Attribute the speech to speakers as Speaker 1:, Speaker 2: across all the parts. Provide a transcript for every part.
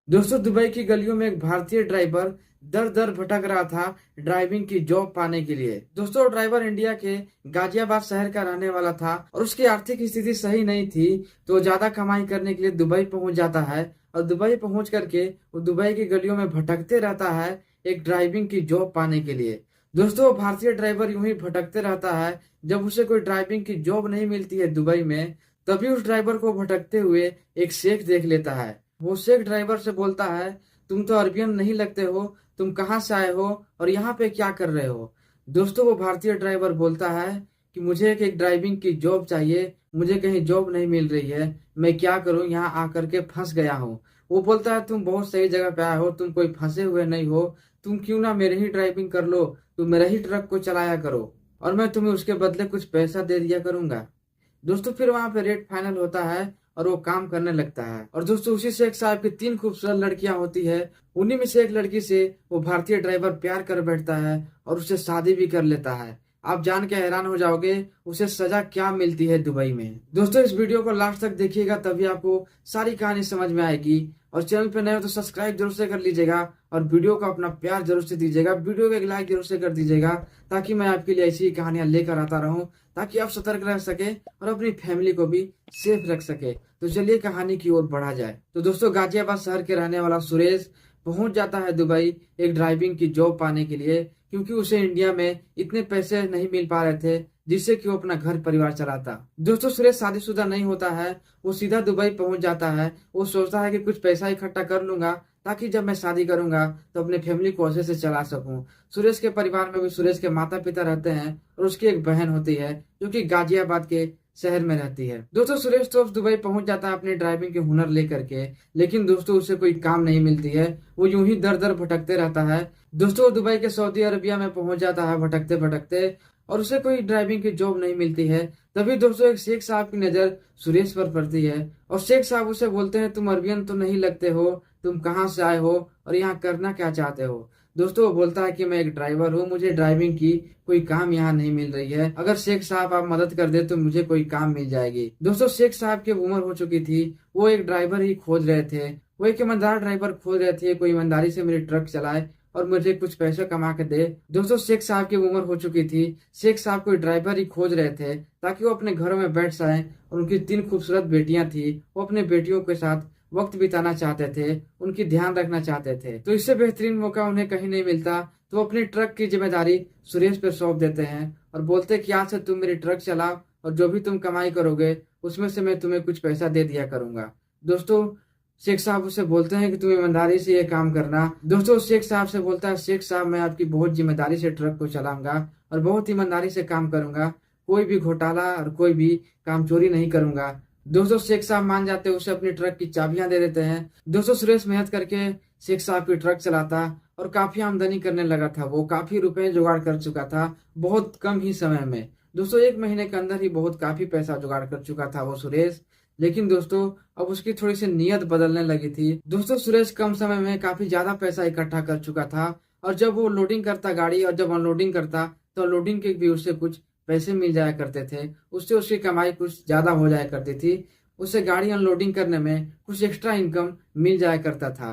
Speaker 1: दोस्तों, दुबई की गलियों में एक भारतीय ड्राइवर दर दर भटक रहा था ड्राइविंग की जॉब पाने के लिए। दोस्तों, ड्राइवर इंडिया के गाजियाबाद शहर का रहने वाला था और उसकी आर्थिक स्थिति सही नहीं थी, तो ज्यादा कमाई करने के लिए दुबई पहुंच जाता है और दुबई पहुंच करके वो दुबई की गलियों में भटकते रहता है एक ड्राइविंग की जॉब पाने के लिए। दोस्तों, वो भारतीय ड्राइवर यूं ही भटकते रहता है। जब उसे कोई ड्राइविंग की जॉब नहीं मिलती है दुबई में, तभी उस ड्राइवर को भटकते हुए एक शेख देख लेता है। वो शेख ड्राइवर से बोलता है, तुम तो अरबियन नहीं लगते हो, तुम कहाँ से आए हो और यहाँ पे क्या कर रहे हो। दोस्तों, वो भारतीय ड्राइवर बोलता है कि मुझे एक ड्राइविंग की जॉब चाहिए, मुझे कहीं जॉब नहीं मिल रही है, मैं क्या करूँ, यहाँ आकर के फंस गया हूँ। वो बोलता है, तुम बहुत सही जगह पे आए हो, तुम कोई फंसे हुए नहीं हो, तुम क्यों ना मेरे ही ड्राइविंग कर लो, तुम मेरे ही ट्रक को चलाया करो और मैं तुम्हें उसके बदले कुछ पैसा दे दिया करूंगा। दोस्तों, फिर वहां पे रेट फाइनल होता है और वो काम करने लगता है। और दोस्तों, उसी शेख साहब की 3 खूबसूरत लड़कियां होती है। उन्हीं में से एक लड़की से वो भारतीय ड्राइवर प्यार कर बैठता है और उससे शादी भी कर लेता है। आप जान के हैरान हो जाओगे उसे सजा क्या मिलती है दुबई में। दोस्तों, इस वीडियो को लास्ट तक देखिएगा, तभी आपको सारी कहानी समझ में आएगी। और चैनल पे नए हो तो सब्सक्राइब जरूर से कर लीजिएगा और वीडियो को अपना प्यार जरूर से दीजिएगा। वीडियो को एक लाइक जरूर से कर दीजिएगा, ताकि मैं आपके लिए ऐसी कहानियां लेकर आता रहूं, ताकि आप सतर्क रह सके और अपनी फैमिली को भी सेफ रख सके। तो चलिए कहानी की ओर बढ़ा जाए। तो दोस्तों, गाजियाबाद शहर के रहने वाला सुरेश पहुंच जाता है दुबई एक ड्राइविंग की जॉब पाने के लिए, क्योंकि उसे इंडिया में इतने पैसे नहीं मिल पा रहे थे जिससे कि वो अपना घर परिवार चलाता। दोस्तों, सुरेश शादीशुदा नहीं होता है, वो सीधा दुबई पहुंच जाता है। वो सोचता है कि कुछ पैसा इकट्ठा कर लूंगा, ताकि जब मैं शादी करूंगा तो अपने फैमिली को अच्छे से चला सकूं। सुरेश के परिवार में भी सुरेश के माता पिता रहते हैं और उसकी एक बहन होती है जो कि गाजियाबाद के शहर में रहती है। दोस्तों, सुरेश तो दुबई पहुंच जाता है अपने ड्राइविंग के हुनर लेकर के, लेकिन दोस्तों उसे कोई काम नहीं मिलती है। वो यूं ही दर दर भटकते रहता है। दोस्तों, वो दुबई के सऊदी अरबिया में पहुंच जाता है भटकते भटकते, और उसे कोई ड्राइविंग की जॉब नहीं मिलती है। तभी दोस्तों, एक शेख साहब की नजर सुरेश पर पड़ती है और शेख साहब उसे बोलते हैं, तुम अरबियन तो नहीं लगते हो, तुम कहाँ से आए हो और यहाँ करना क्या चाहते हो। दोस्तों, वो बोलता है कि मैं एक ड्राइवर हूँ, मुझे ड्राइविंग की कोई काम यहाँ नहीं मिल रही है, अगर शेख साहब आप मदद कर दे तो मुझे कोई काम मिल जाएगी। दोस्तों, शेख साहब की उम्र हो चुकी थी, वो एक ड्राइवर ही खोज रहे थे, वो एक ईमानदार ड्राइवर खोज रहे थे, कोई ईमानदारी से मेरी ट्रक चलाए और मुझे कुछ पैसे कमा के दे। दोस्तों, शेख साहब की उम्र हो चुकी थी, शेख साहब कोई ड्राइवर ही खोज रहे थे ताकि वो अपने घरों में बैठ जाएं, और उनकी 3 खूबसूरत बेटियां थी, वो अपने बेटियों के साथ वक्त बिताना चाहते थे, उनकी ध्यान रखना चाहते थे। तो इससे बेहतरीन मौका उन्हें कहीं नहीं मिलता, तो वो अपनी ट्रक की जिम्मेदारी सुरेश पर सौंप देते हैं और बोलते हैं कि आज से तुम मेरी ट्रक चलाओ और जो भी तुम कमाई करोगे उसमें से मैं तुम्हें कुछ पैसा दे दिया करूंगा। दोस्तों, शेख साहब उससे बोलते हैं कि तुम ईमानदारी से ये काम करना। दोस्तों, शेख साहब से बोलता है, शेख साहब मैं आपकी बहुत जिम्मेदारी से ट्रक को चलाऊंगा और बहुत ईमानदारी से काम करूंगा, कोई भी घोटाला और कोई भी काम चोरी नहीं करूंगा। दोस्तों, शेख साहब मान जाते हैं, उसे अपनी ट्रक की चाबियां दे देते हैं। दोस्तों, सुरेश मेहनत करके शेख साहब की ट्रक चलाता और काफी आमदनी करने लगा था। वो काफी रुपए जुगाड़ कर चुका था बहुत कम ही समय में। दोस्तों, 1 महीने के अंदर ही बहुत काफी पैसा जुगाड़ कर चुका था वो सुरेश। लेकिन दोस्तों, अब उसकी थोड़ी सी नीयत बदलने लगी थी। दोस्तों, सुरेश कम समय में काफी ज्यादा पैसा इकट्ठा कर चुका था और जब वो लोडिंग करता गाड़ी और जब अनलोडिंग करता तो लोडिंग के भी उससे कुछ पैसे मिल जाया करते थे, उससे उसकी कमाई कुछ ज्यादा हो जाया करती थी, उससे गाड़ी अनलोडिंग करने में कुछ एक्स्ट्रा इनकम मिल जाया करता था।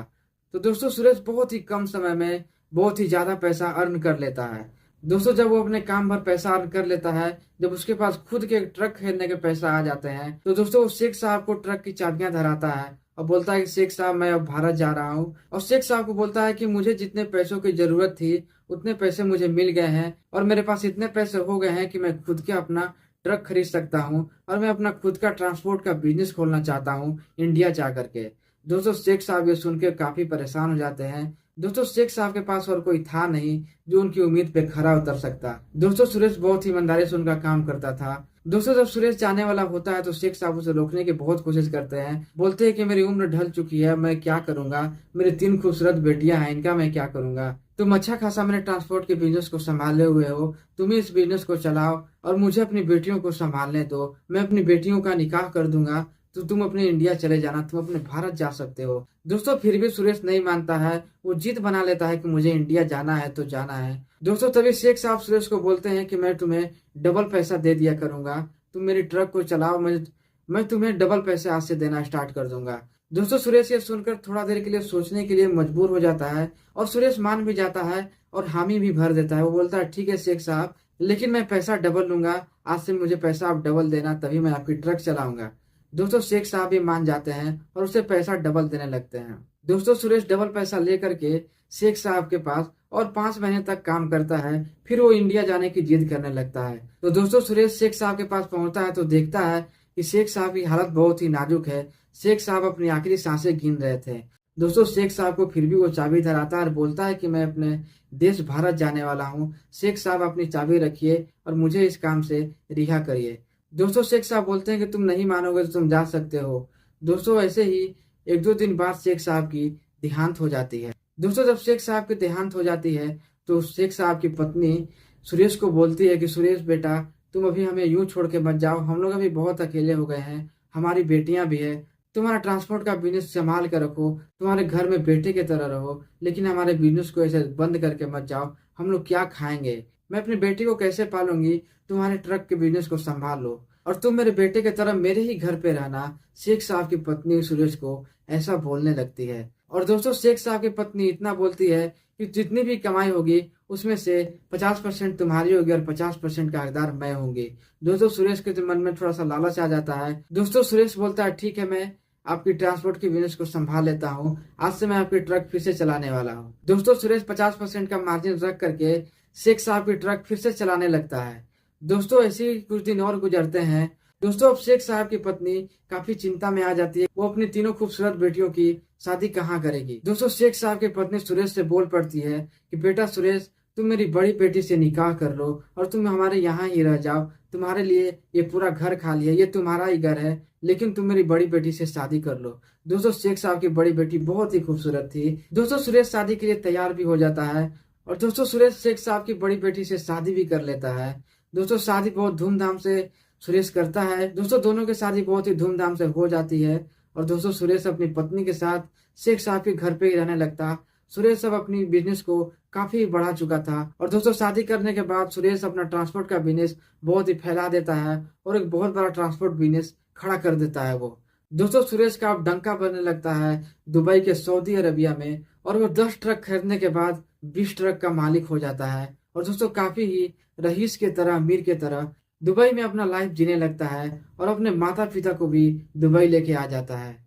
Speaker 1: तो दोस्तों, सुरेश बहुत ही कम समय में बहुत ही ज्यादा पैसा अर्न कर लेता है। दोस्तों, जब वो अपने काम भर पैसा अर्न कर लेता है, जब उसके पास खुद के ट्रक खरीदने के पैसा आ जाते हैं, तो दोस्तों वो शेख साहब को ट्रक की चाबियां धराता है और बोलता है कि शेख साहब मैं अब भारत जा रहा हूँ। और शेख साहब को बोलता है कि मुझे जितने पैसों की जरूरत थी उतने पैसे मुझे मिल गए हैं और मेरे पास इतने पैसे हो गए हैं कि मैं खुद के अपना ट्रक खरीद सकता हूँ और मैं अपना खुद का ट्रांसपोर्ट का बिजनेस खोलना चाहता हूँ इंडिया जा करके। दोस्तों, शेख साहब ये सुन के काफी परेशान हो जाते हैं। दोस्तों, शेख साहब के पास और कोई था नहीं जो उनकी उम्मीद पे खरा उतर सकता। दोस्तों, सुरेश बहुत ही ईमानदारी से उनका काम करता था। दोस्तों, जब सुरेश जाने वाला होता है तो शेख साहब उसे रोकने की बहुत कोशिश करते हैं, बोलते हैं कि मेरी उम्र ढल चुकी है, मैं क्या करूंगा, मेरी 3 खूबसूरत बेटियां हैं, इनका मैं क्या करूंगा, तुम अच्छा खासा मेरे ट्रांसपोर्ट के बिजनेस को संभाले हुए हो, तुम ही इस बिजनेस को चलाओ और मुझे अपनी बेटियों को संभालने दो, मैं अपनी बेटियों का निकाह कर दूंगा, तो तुम अपने इंडिया चले जाना, तुम अपने भारत जा सकते हो। दोस्तों, फिर भी सुरेश नहीं मानता है, वो जिद बना लेता है कि मुझे इंडिया जाना है तो जाना है। दोस्तों, तभी शेख साहब सुरेश को बोलते हैं कि मैं तुम्हें डबल पैसा दे दिया करूंगा, तुम मेरी ट्रक को चलाओ, मैं तुम्हें डबल पैसे आज से देना स्टार्ट कर दूंगा। दोस्तों सुरेश ये सुनकर थोड़ा देर के लिए सोचने के लिए मजबूर हो जाता है और सुरेश मान भी जाता है और हामी भी भर देता है। वो बोलता है ठीक है शेख साहब, लेकिन मैं पैसा डबल लूंगा। आज से मुझे पैसा आप डबल देना, तभी मैं आपकी ट्रक चलाऊंगा। दोस्तों शेख साहब भी मान जाते हैं और उसे पैसा डबल देने लगते हैं। दोस्तों सुरेश डबल पैसा लेकर के शेख साहब के पास और 5 महीने तक काम करता है। फिर वो इंडिया जाने की जिद करने लगता है। तो दोस्तों सुरेश शेख साहब के पास पहुंचता है तो देखता है कि शेख साहब की हालत बहुत ही नाजुक है। शेख साहब अपनी आखिरी सांसें गिन रहे थे। दोस्तों शेख साहब को फिर भी वो चाबी धराता है और बोलता है कि मैं अपने देश भारत जाने वाला हूँ। शेख साहब अपनी चाबी रखिए और मुझे इस काम से रिहा करिए। दोस्तों शेख साहब बोलते हैं कि तुम नहीं मानोगे तो तुम जा सकते हो। दोस्तों ऐसे ही 1-2 दिन बाद शेख साहब की देहांत हो जाती है। दोस्तों जब शेख साहब की देहांत हो जाती है तो शेख साहब की पत्नी सुरेश को बोलती है कि सुरेश बेटा, तुम अभी हमें यूं छोड़ के मत जाओ, हम लोग अभी बहुत अकेले हो गए हैं, हमारी बेटियां भी है। तुम्हारा ट्रांसपोर्ट का बिजनेस संभाल कर रखो, तुम्हारे घर में बेटे की तरह रहो, लेकिन हमारे बिजनेस को ऐसे बंद करके मत जाओ। हम लोग क्या खाएंगे, मैं अपनी बेटी को कैसे पालूंगी, तुम्हारे ट्रक के बिजनेस को संभाल लो और तुम मेरे बेटे की तरह मेरे ही घर पे रहना। शेख साहब की पत्नी सुरेश को ऐसा बोलने लगती है। और दोस्तों शेख साहब की पत्नी इतना बोलती है कि जितनी भी कमाई होगी उसमें से 50% तुम्हारी होगी और 50% का हकदार मैं होंगी। दोस्तों सुरेश के तो मन में थोड़ा सा लालच आ जाता है। दोस्तों सुरेश बोलता है ठीक है, मैं आपकी ट्रांसपोर्ट की बिजनेस को संभाल लेता हूँ, आज से मैं आपकी ट्रक फिर से चलाने वाला हूँ। दोस्तों सुरेश 50% का मार्जिन रख करके शेख साहब की ट्रक फिर से चलाने लगता है। दोस्तों ऐसे ही कुछ दिन और गुजरते हैं। दोस्तों अब शेख साहब की पत्नी काफी चिंता में आ जाती है। वो अपनी तीनों खूबसूरत बेटियों की शादी कहाँ करेगी। दोस्तों शेख साहब की पत्नी सुरेश से बोल पड़ती है कि बेटा सुरेश, तुम मेरी बड़ी बेटी से निकाह कर लो और तुम हमारे यहाँ ही रह जाओ। तुम्हारे लिए ये पूरा घर खाली है, ये तुम्हारा ही घर है, लेकिन तुम मेरी बड़ी बेटी से शादी कर लो। दोस्तों शेख साहब की बड़ी बेटी बहुत ही खूबसूरत थी। दोस्तों सुरेश शादी के लिए तैयार भी हो जाता है और दोस्तों सुरेश शेख साहब की बड़ी बेटी से शादी भी कर लेता है। दोस्तों शादी बहुत धूमधाम से सुरेश करता है। दोस्तों दोनों की शादी बहुत ही धूमधाम से हो जाती है और दोस्तों सुरेश अपनी पत्नी के साथ शेख साहब के घर पे ही रहने लगता। सुरेश अब अपनी बिजनेस को काफी बढ़ा चुका था और दोस्तों शादी करने के बाद सुरेश अपना ट्रांसपोर्ट का बिजनेस बहुत ही फैला देता है और एक बहुत बड़ा ट्रांसपोर्ट बिजनेस खड़ा कर देता है वो। दोस्तों सुरेश का अब डंका बनने लगता है दुबई के सऊदी अरबिया में और वो 10 ट्रक खरीदने के बाद 20 ट्रक का मालिक हो जाता है और दोस्तों काफी ही रईस के तरह, अमीर के तरह दुबई में अपना लाइफ जीने लगता है और अपने माता पिता को भी दुबई लेके आ जाता है।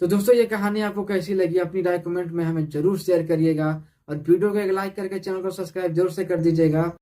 Speaker 1: तो दोस्तों ये कहानी आपको कैसी लगी, अपनी राय कमेंट में हमें जरूर शेयर करिएगा और वीडियो को एक लाइक करके चैनल को सब्सक्राइब जरूर से कर दीजिएगा।